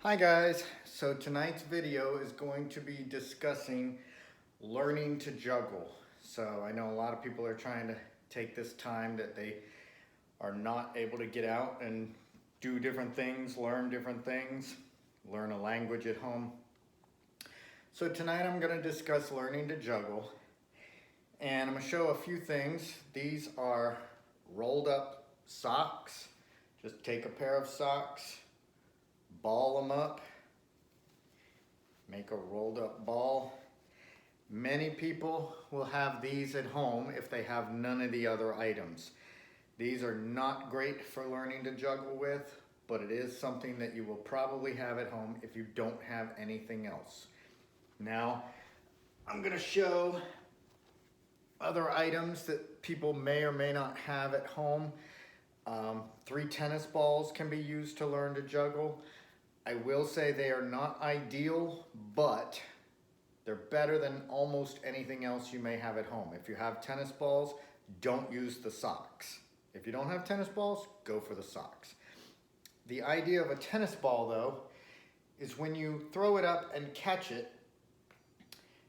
Hi guys, so tonight's video is going to be discussing learning to juggle. So I know a lot of people are trying to take this time that they are not able to get out and do different things, learn different things, learn a language at home. So tonight I'm going to discuss learning to juggle, and I'm going to show a few things. These are rolled up socks. Just take a pair of socks, ball them up, make a rolled up ball. Many people will have these at home if they have none of the other items. These are not great for learning to juggle with, but it is something that you will probably have at home if you don't have anything else. Now, I'm going to show other items that people may or may not have at home. 3 tennis balls can be used to learn to juggle. I will say they are not ideal, but they're better than almost anything else you may have at home. If you have tennis balls, don't use the socks. If you don't have tennis balls, go for the socks. The idea of a tennis ball, though, is when you throw it up and catch it,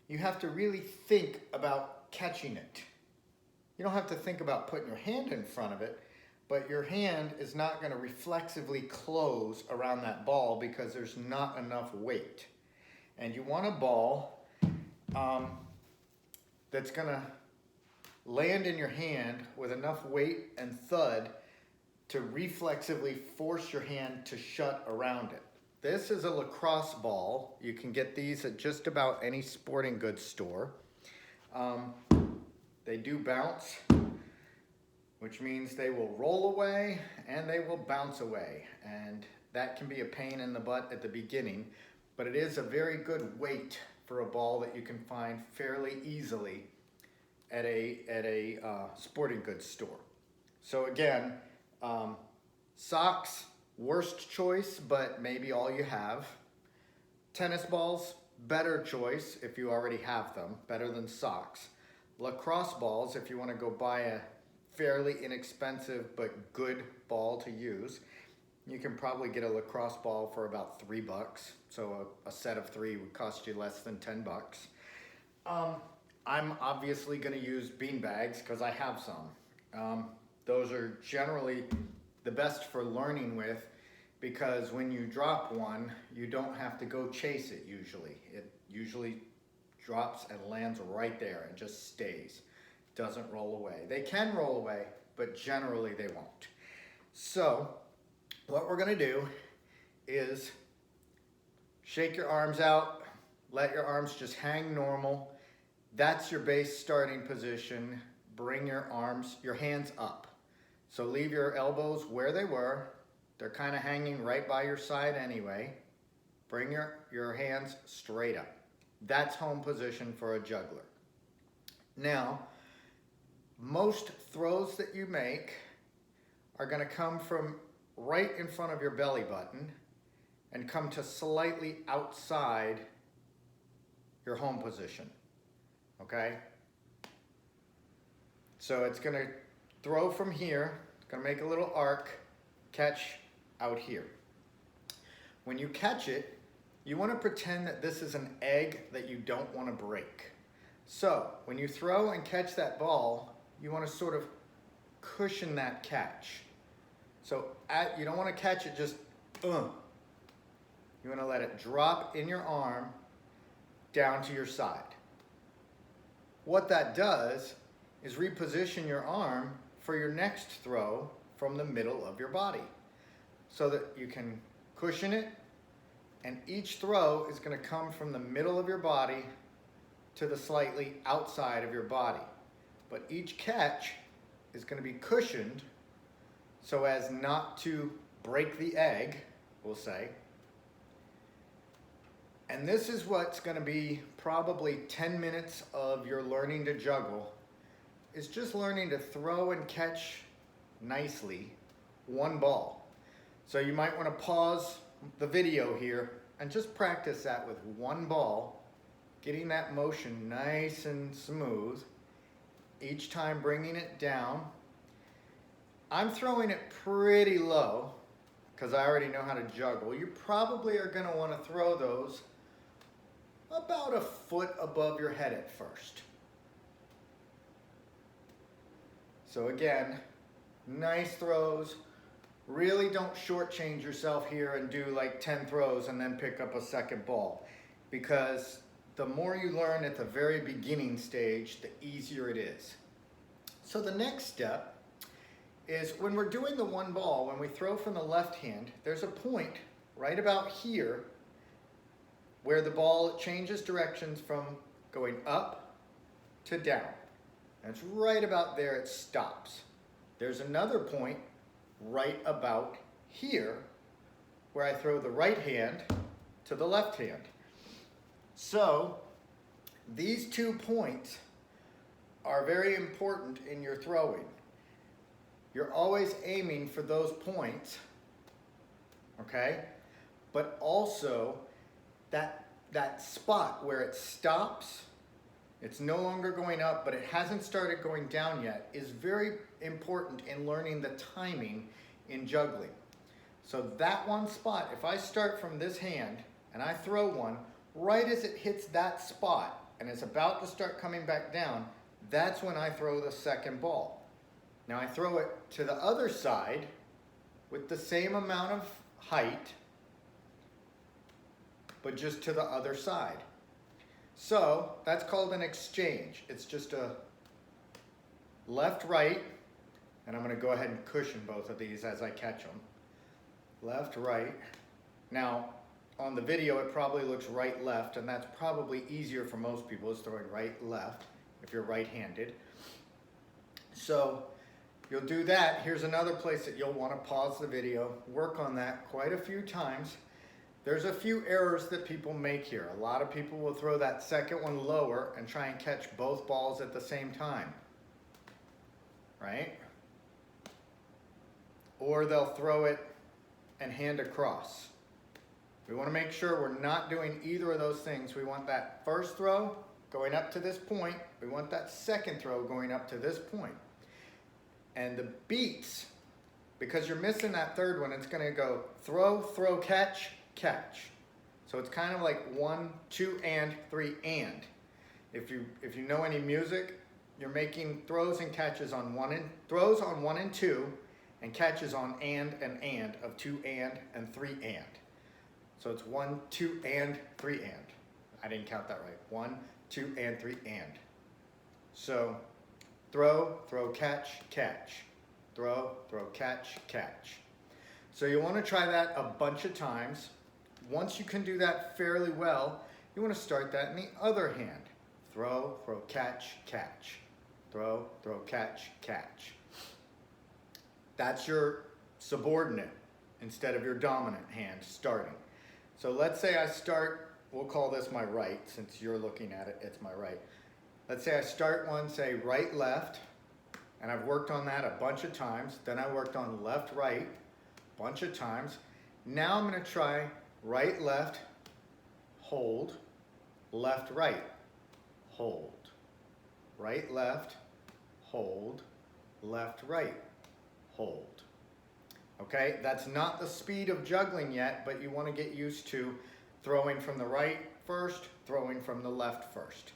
you have to really think about catching it. You don't have to think about putting your hand in front of it, but your hand is not going to reflexively close around that ball because there's not enough weight. And you want a ball that's going to land in your hand with enough weight and thud to reflexively force your hand to shut around it. This is a lacrosse ball. You can get these at just about any sporting goods store. They do bounce, which means they will roll away and they will bounce away. And that can be a pain in the butt at the beginning, but it is a very good weight for a ball that you can find fairly easily at a sporting goods store. So again, socks, worst choice, but maybe all you have. Tennis balls, better choice if you already have them, better than socks. Lacrosse balls, if you want to go buy a fairly inexpensive but good ball to use, you can probably get a lacrosse ball for about $3. So a set of 3 would cost you less than $10. I'm obviously going to use bean bags because I have some. Those are generally the best for learning with, because when you drop one, you don't have to go chase it usually. It usually drops and lands right there and just stays. Doesn't roll away. They can roll away, but generally they won't. So what we're going to do is shake your arms out, let your arms just hang normal. That's your base starting position. Bring your hands up. So leave your elbows where they were. They're kind of hanging right by your side anyway. Bring your hands straight up. That's home position for a juggler. Now, most throws that you make are going to come from right in front of your belly button and come to slightly outside your home position. Okay? So it's going to throw from here. It's going to make a little arc, catch out here. When you catch it, you want to pretend that this is an egg that you don't want to break. So when you throw and catch that ball, you want to sort of cushion that catch. So you don't want to catch it just, you want to let it drop in your arm down to your side. What that does is reposition your arm for your next throw from the middle of your body, so that you can cushion it, and each throw is going to come from the middle of your body to the slightly outside of your body. But each catch is going to be cushioned so as not to break the egg, we'll say. And this is what's going to be probably 10 minutes of your learning to juggle, is just learning to throw and catch nicely one ball. So you might want to pause the video here and just practice that with one ball, getting that motion nice and smooth, each time bringing it down. I'm throwing it pretty low because I already know how to juggle, you probably are going to want to throw those about a foot above your head at first. So again, nice throws. Really don't shortchange yourself here and do like 10 throws and then pick up a second ball, because the more you learn at the very beginning stage, the easier it is. So the next step is when we're doing the one ball, when we throw from the left hand, there's a point right about here where the ball changes directions from going up to down. And it's right about there it stops. There's another point right about here where I throw the right hand to the left hand. So these 2 points are very important in your throwing. You're always aiming for those points, okay? But also that spot where it stops, it's no longer going up, but it hasn't started going down yet, is very important in learning the timing in juggling. So that one spot, if I start from this hand and I throw one, right as it hits that spot and it's about to start coming back down, that's when I throw the second ball. Now I throw it to the other side with the same amount of height, but just to the other side. So that's called an exchange. It's just a left, right, and I'm going to go ahead and cushion both of these as I catch them. Left, right. Now on the video it probably looks right, left, and that's probably easier for most people, is throwing right, left if you're right-handed. So you'll do that. Here's another place that you'll want to pause the video, work on that quite a few times. There's a few errors that people make here. A lot of people will throw that second one lower and try and catch both balls at the same time, right? Or they'll throw it and hand across. We want to make sure we're not doing either of those things. We want that first throw going up to this point. We want that second throw going up to this point. And the beats, because you're missing that third one, it's going to go throw, throw, catch, catch. So it's kind of like 1, 2, and 3, and. If you know any music, you're making throws and catches on throws on 1 and 2, and catches on and of 2 and 3 and. So it's 1, 2, and 3 and. I didn't count that right. 1, 2, and 3 and. So throw, throw, catch, catch. Throw, throw, catch, catch. So you want to try that a bunch of times. Once you can do that fairly well, you want to start that in the other hand. Throw, throw, catch, catch. Throw, throw, catch, catch. That's your subordinate instead of your dominant hand starting. So let's say I start, we'll call this my right, since you're looking at it, it's my right. Let's say I start one, say right, left, and I've worked on that a bunch of times. Then I worked on left, right, a bunch of times. Now I'm going to try right, left, hold, left, right, hold, right, left, hold, left, right, hold. Okay, that's not the speed of juggling yet, but you want to get used to throwing from the right first, throwing from the left first.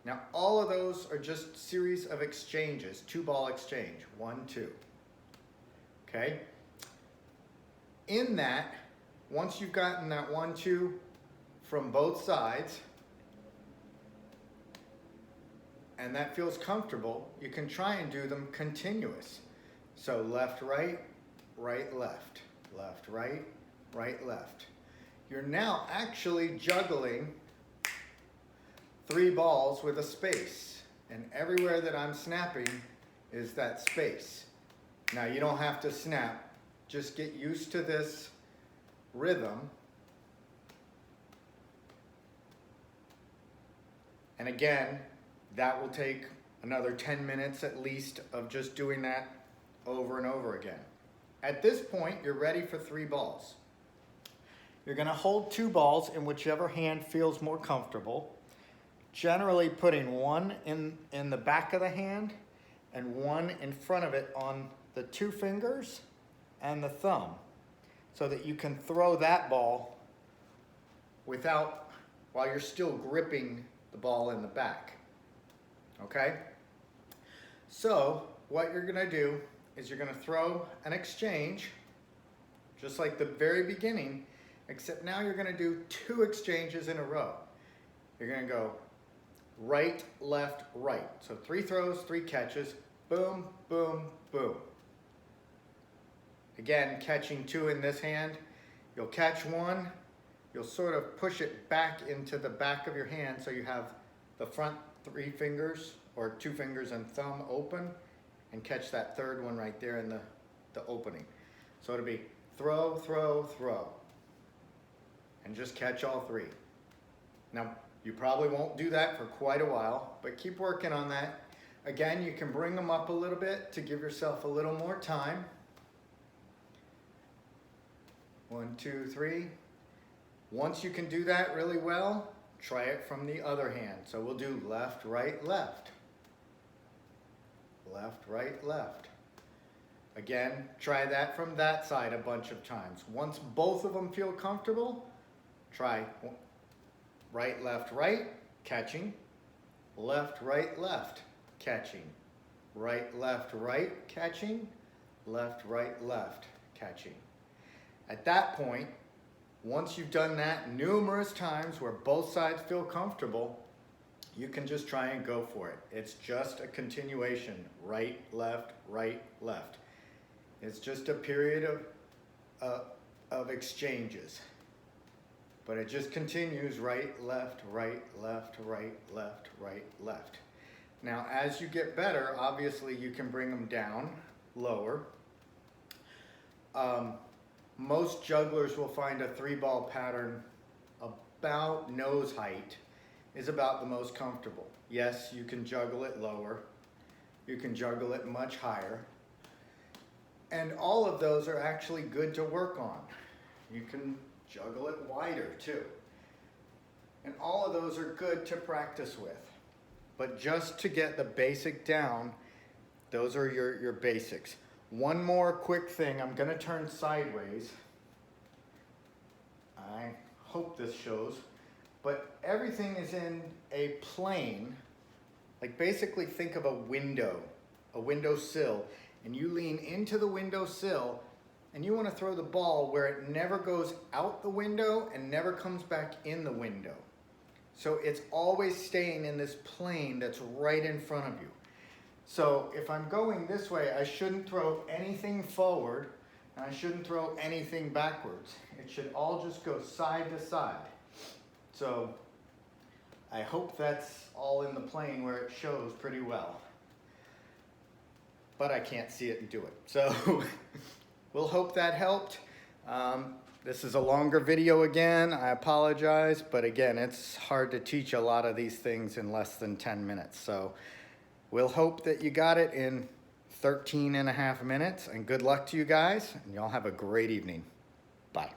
Now all of those are just series of exchanges, 2-ball exchange, 1, 2. Okay, in that, once you've gotten that 1, 2 from both sides, and that feels comfortable, you can try and do them continuous. So left, right, right, left, left, right, right, left. You're now actually juggling 3 balls with a space, and everywhere that I'm snapping is that space. Now you don't have to snap, just get used to this rhythm. And again, that will take another 10 minutes at least of just doing that over and over again. At this point, you're ready for 3 balls. You're going to hold 2 balls in whichever hand feels more comfortable, generally putting one in the back of the hand and one in front of it on the 2 fingers and the thumb. so that you can throw that ball while you're still gripping the ball in the back. Okay? So what you're gonna do is you're gonna throw an exchange, just like the very beginning, except now you're gonna do 2 exchanges in a row. You're gonna go right, left, right. So 3 throws, 3 catches, boom, boom, boom. Again, catching 2 in this hand. You'll catch 1, you'll sort of push it back into the back of your hand so you have the front 3 fingers or 2 fingers and thumb open, and catch that 3rd one right there in the opening. So it'll be throw, throw, throw, and just catch all 3. Now, you probably won't do that for quite a while, but keep working on that. Again, you can bring them up a little bit to give yourself a little more time. 1, 2, 3. Once you can do that really well, try it from the other hand. So we'll do left, right, left. Left, right, left. Again, try that from that side a bunch of times. Once both of them feel comfortable, try right, left, right, catching. Left, right, left, catching. Right, left, right, catching. Left, right, left, catching. At that point, once you've done that numerous times where both sides feel comfortable, you can just try and go for it. It's just a continuation, right, left, right, left. It's just a period of exchanges. But it just continues right, left, right, left, right, left, right, left. Now, as you get better, obviously you can bring them down, lower. Most jugglers will find a 3-ball pattern about nose height is about the most comfortable. Yes, you can juggle it lower. You can juggle it much higher. And all of those are actually good to work on. You can juggle it wider too. And all of those are good to practice with. But just to get the basic down, those are your basics. One more quick thing, I'm gonna turn sideways. I hope this shows, but everything is in a plane. Like basically think of a windowsill, and you lean into the windowsill and you want to throw the ball where it never goes out the window and never comes back in the window. So it's always staying in this plane that's right in front of you. So if I'm going this way, I shouldn't throw anything forward and I shouldn't throw anything backwards. It should all just go side to side. So I hope that's all in the plane where it shows pretty well. But I can't see it and do it. So we'll hope that helped. This is a longer video again. I apologize, but again, it's hard to teach a lot of these things in less than 10 minutes. So we'll hope that you got it in 13 and a half minutes, and good luck to you guys, and y'all have a great evening. Bye.